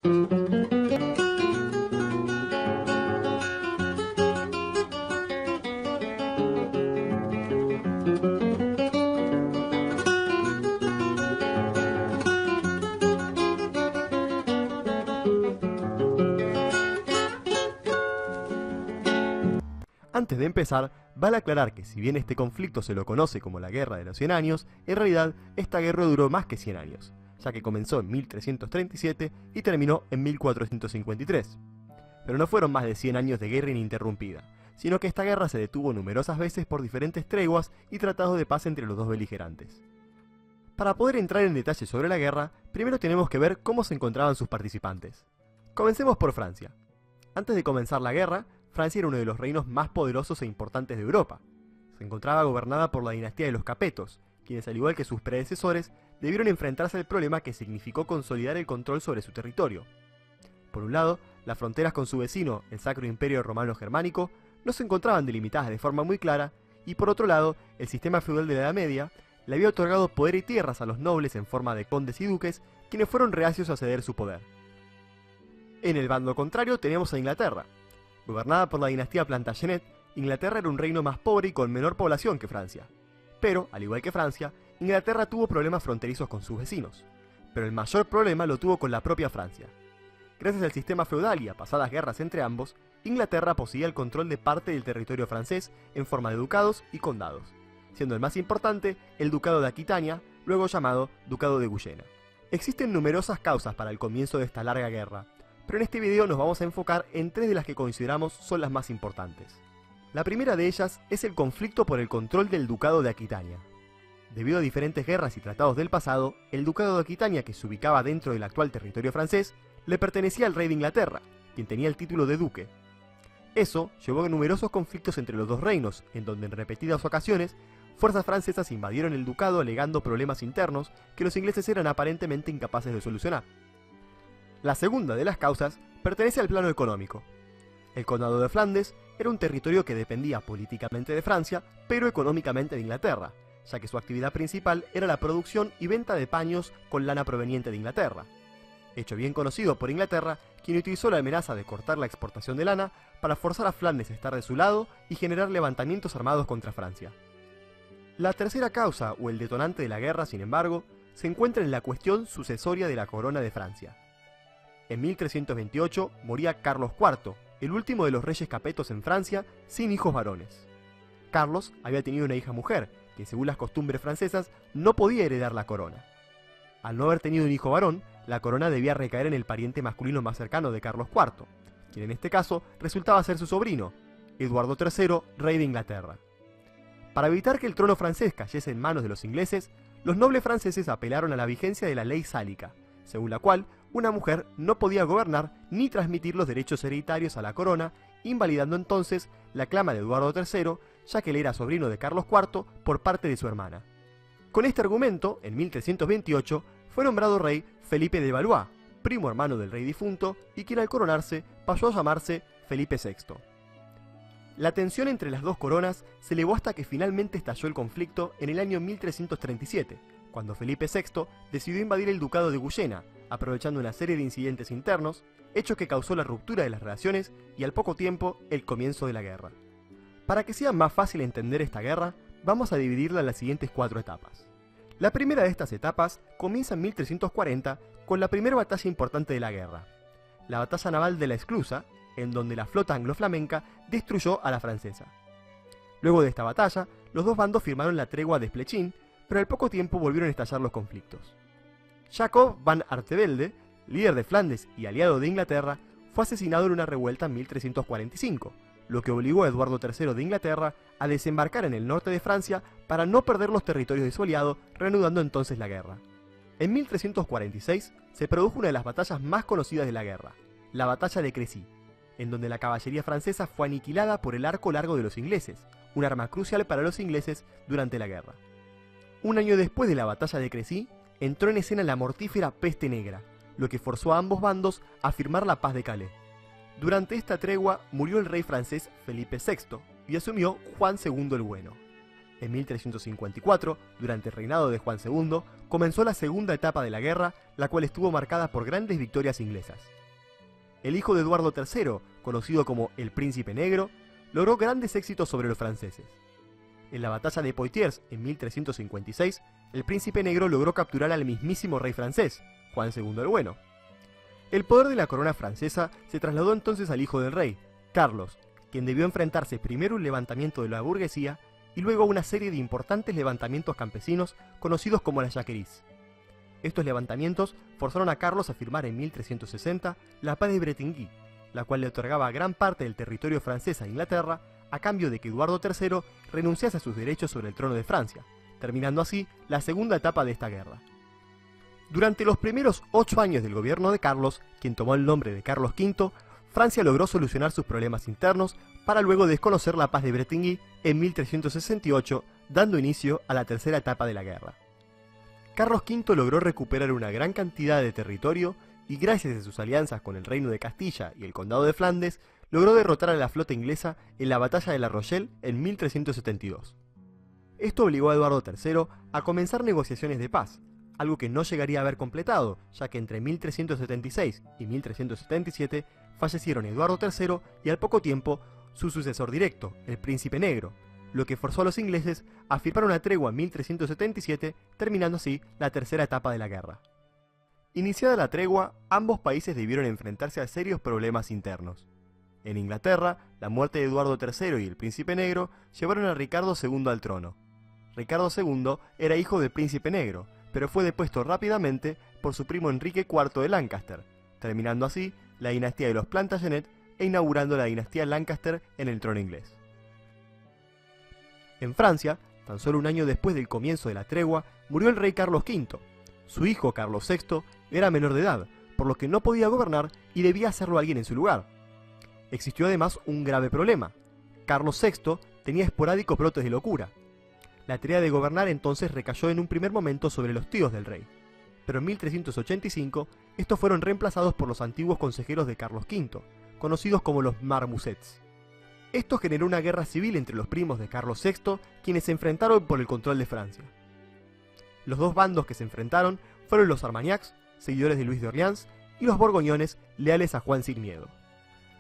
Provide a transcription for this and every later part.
Antes de empezar, vale aclarar que si bien este conflicto se lo conoce como la Guerra de los 100 años, en realidad esta guerra duró más que 100 años, ya que comenzó en 1337 y terminó en 1453. Pero no fueron más de 100 años de guerra ininterrumpida, sino que esta guerra se detuvo numerosas veces por diferentes treguas y tratados de paz entre los dos beligerantes. Para poder entrar en detalle sobre la guerra, primero tenemos que ver cómo se encontraban sus participantes. Comencemos por Francia. Antes de comenzar la guerra, Francia era uno de los reinos más poderosos e importantes de Europa. Se encontraba gobernada por la dinastía de los Capetos, quienes al igual que sus predecesores, debieron enfrentarse al problema que significó consolidar el control sobre su territorio. Por un lado, las fronteras con su vecino, el Sacro Imperio Romano Germánico, no se encontraban delimitadas de forma muy clara, y por otro lado, el sistema feudal de la Edad Media le había otorgado poder y tierras a los nobles en forma de condes y duques, quienes fueron reacios a ceder su poder. En el bando contrario tenemos a Inglaterra. Gobernada por la dinastía Plantagenet, Inglaterra era un reino más pobre y con menor población que Francia. Pero, al igual que Francia, Inglaterra tuvo problemas fronterizos con sus vecinos. Pero el mayor problema lo tuvo con la propia Francia. Gracias al sistema feudal y a pasadas guerras entre ambos, Inglaterra poseía el control de parte del territorio francés en forma de ducados y condados, siendo el más importante el Ducado de Aquitania, luego llamado Ducado de Guyena. Existen numerosas causas para el comienzo de esta larga guerra, pero en este video nos vamos a enfocar en tres de las que consideramos son las más importantes. La primera de ellas es el conflicto por el control del Ducado de Aquitania. Debido a diferentes guerras y tratados del pasado, el Ducado de Aquitania, que se ubicaba dentro del actual territorio francés, le pertenecía al rey de Inglaterra, quien tenía el título de duque. Eso llevó a numerosos conflictos entre los dos reinos, en donde en repetidas ocasiones, fuerzas francesas invadieron el ducado alegando problemas internos que los ingleses eran aparentemente incapaces de solucionar. La segunda de las causas pertenece al plano económico. El Condado de Flandes era un territorio que dependía políticamente de Francia, pero económicamente de Inglaterra, ya que su actividad principal era la producción y venta de paños con lana proveniente de Inglaterra. Hecho bien conocido por Inglaterra, quien utilizó la amenaza de cortar la exportación de lana para forzar a Flandes a estar de su lado y generar levantamientos armados contra Francia. La tercera causa, o el detonante de la guerra, sin embargo, se encuentra en la cuestión sucesoria de la corona de Francia. En 1328 moría Carlos IV, el último de los reyes capetos en Francia, sin hijos varones. Carlos había tenido una hija mujer, que según las costumbres francesas no podía heredar la corona. Al no haber tenido un hijo varón, la corona debía recaer en el pariente masculino más cercano de Carlos IV, quien en este caso resultaba ser su sobrino, Eduardo III, rey de Inglaterra. Para evitar que el trono francés cayese en manos de los ingleses, los nobles franceses apelaron a la vigencia de la ley sálica, según la cual una mujer no podía gobernar ni transmitir los derechos hereditarios a la corona, invalidando entonces la clama de Eduardo III, ya que él era sobrino de Carlos IV por parte de su hermana. Con este argumento, en 1328, fue nombrado rey Felipe de Valois, primo hermano del rey difunto, y quien al coronarse pasó a llamarse Felipe VI. La tensión entre las dos coronas se elevó hasta que finalmente estalló el conflicto en el año 1337, cuando Felipe VI decidió invadir el Ducado de Guyena, aprovechando una serie de incidentes internos, hecho que causó la ruptura de las relaciones y al poco tiempo el comienzo de la guerra. Para que sea más fácil entender esta guerra, vamos a dividirla en las siguientes 4 etapas. La primera de estas etapas comienza en 1340 con la primera batalla importante de la guerra, la batalla naval de la Esclusa, en donde la flota anglo-flamenca destruyó a la francesa. Luego de esta batalla, los dos bandos firmaron la tregua de Splechín, pero al poco tiempo volvieron a estallar los conflictos. Jacob van Artevelde, líder de Flandes y aliado de Inglaterra, fue asesinado en una revuelta en 1345, lo que obligó a Eduardo III de Inglaterra a desembarcar en el norte de Francia para no perder los territorios de su aliado, reanudando entonces la guerra. En 1346 se produjo una de las batallas más conocidas de la guerra, la batalla de Crécy, en donde la caballería francesa fue aniquilada por el arco largo de los ingleses, un arma crucial para los ingleses durante la guerra. Un año después de la batalla de Crécy, entró en escena la mortífera peste negra, lo que forzó a ambos bandos a firmar la paz de Calais. Durante esta tregua murió el rey francés Felipe VI y asumió Juan II el Bueno. En 1354, durante el reinado de Juan II, comenzó la segunda etapa de la guerra, la cual estuvo marcada por grandes victorias inglesas. El hijo de Eduardo III, conocido como el Príncipe Negro, logró grandes éxitos sobre los franceses. En la batalla de Poitiers, en 1356, el Príncipe Negro logró capturar al mismísimo rey francés, Juan II el Bueno. El poder de la corona francesa se trasladó entonces al hijo del rey, Carlos, quien debió enfrentarse primero a un levantamiento de la burguesía y luego a una serie de importantes levantamientos campesinos conocidos como las Jacqueries. Estos levantamientos forzaron a Carlos a firmar en 1360 la Paz de Bretigny, la cual le otorgaba gran parte del territorio francés a Inglaterra a cambio de que Eduardo III renunciase a sus derechos sobre el trono de Francia, terminando así la segunda etapa de esta guerra. Durante los primeros 8 años del gobierno de Carlos, quien tomó el nombre de Carlos V, Francia logró solucionar sus problemas internos para luego desconocer la Paz de Bretigny en 1368, dando inicio a la tercera etapa de la guerra. Carlos V logró recuperar una gran cantidad de territorio y gracias a sus alianzas con el Reino de Castilla y el Condado de Flandes, logró derrotar a la flota inglesa en la batalla de La Rochelle en 1372. Esto obligó a Eduardo III a comenzar negociaciones de paz, algo que no llegaría a haber completado, ya que entre 1376 y 1377 fallecieron Eduardo III y al poco tiempo su sucesor directo, el Príncipe Negro, lo que forzó a los ingleses a firmar una tregua en 1377, terminando así la tercera etapa de la guerra. Iniciada la tregua, ambos países debieron enfrentarse a serios problemas internos. En Inglaterra, la muerte de Eduardo III y el Príncipe Negro llevaron a Ricardo II al trono. Ricardo II era hijo del Príncipe Negro, pero fue depuesto rápidamente por su primo Enrique IV de Lancaster, terminando así la dinastía de los Plantagenet e inaugurando la dinastía Lancaster en el trono inglés. En Francia, tan solo un año después del comienzo de la tregua, murió el rey Carlos V. Su hijo Carlos VI era menor de edad, por lo que no podía gobernar y debía hacerlo alguien en su lugar. Existió además un grave problema. Carlos VI tenía esporádicos brotes de locura. La tarea de gobernar entonces recayó en un primer momento sobre los tíos del rey, pero en 1385 estos fueron reemplazados por los antiguos consejeros de Carlos V, conocidos como los marmosets. Esto generó una guerra civil entre los primos de Carlos VI, quienes se enfrentaron por el control de Francia. Los dos bandos que se enfrentaron fueron los Armagnacs, seguidores de Luis de Orleans, y los borgoñones, leales a Juan sin miedo.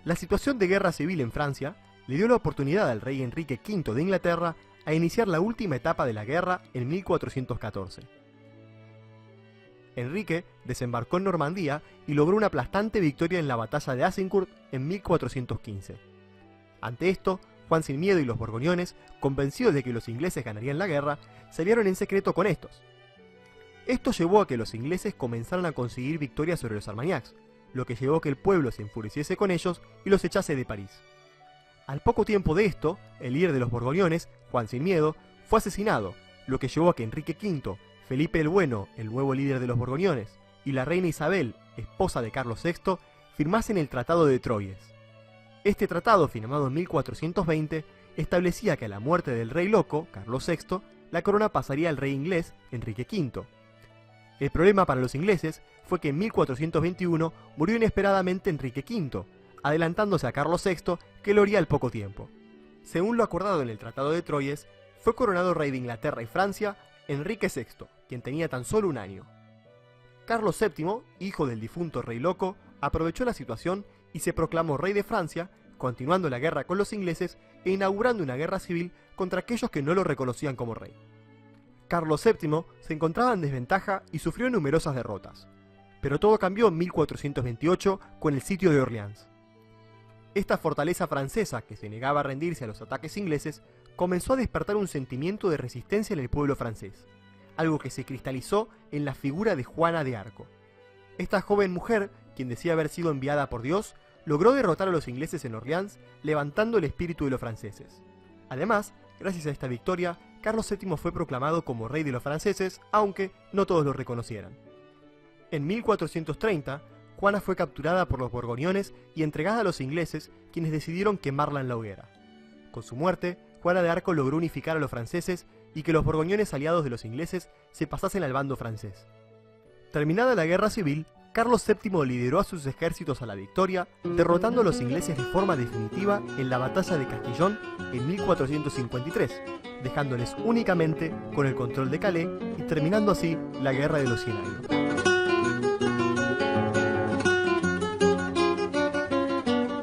La situación de guerra civil en Francia le dio la oportunidad al rey Enrique V de Inglaterra a iniciar la última etapa de la guerra en 1414. Enrique desembarcó en Normandía y logró una aplastante victoria en la batalla de Azincourt en 1415. Ante esto, Juan sin miedo y los borgoñones, convencidos de que los ingleses ganarían la guerra, se aliaron en secreto con estos. Esto llevó a que los ingleses comenzaran a conseguir victorias sobre los Armagnacs, lo que llevó a que el pueblo se enfureciese con ellos y los echase de París. Al poco tiempo de esto, el líder de los borgoñones, Juan sin miedo, fue asesinado, lo que llevó a que Enrique V, Felipe el Bueno, el nuevo líder de los borgoñones, y la reina Isabel, esposa de Carlos VI, firmasen el Tratado de Troyes. Este tratado, firmado en 1420, establecía que a la muerte del rey loco, Carlos VI, la corona pasaría al rey inglés, Enrique V. El problema para los ingleses fue que en 1421 murió inesperadamente Enrique V, adelantándose a Carlos VI, que lo haría al poco tiempo. Según lo acordado en el Tratado de Troyes, fue coronado rey de Inglaterra y Francia Enrique VI, quien tenía tan solo un año. Carlos VII, hijo del difunto rey loco, aprovechó la situación y se proclamó rey de Francia, continuando la guerra con los ingleses e inaugurando una guerra civil contra aquellos que no lo reconocían como rey. Carlos VII se encontraba en desventaja y sufrió numerosas derrotas, pero todo cambió en 1428 con el sitio de Orleans. Esta fortaleza francesa, que se negaba a rendirse a los ataques ingleses, comenzó a despertar un sentimiento de resistencia en el pueblo francés, algo que se cristalizó en la figura de Juana de Arco. Esta joven mujer, quien decía haber sido enviada por Dios, logró derrotar a los ingleses en Orleans, levantando el espíritu de los franceses. Además, gracias a esta victoria, Carlos VII fue proclamado como rey de los franceses, aunque no todos lo reconocieran. En 1430, Juana fue capturada por los borgoñones y entregada a los ingleses, quienes decidieron quemarla en la hoguera. Con su muerte, Juana de Arco logró unificar a los franceses y que los borgoñones aliados de los ingleses se pasasen al bando francés. Terminada la guerra civil, Carlos VII lideró a sus ejércitos a la victoria, derrotando a los ingleses de forma definitiva en la batalla de Castillón en 1453, dejándoles únicamente con el control de Calais y terminando así la Guerra de los 100 años.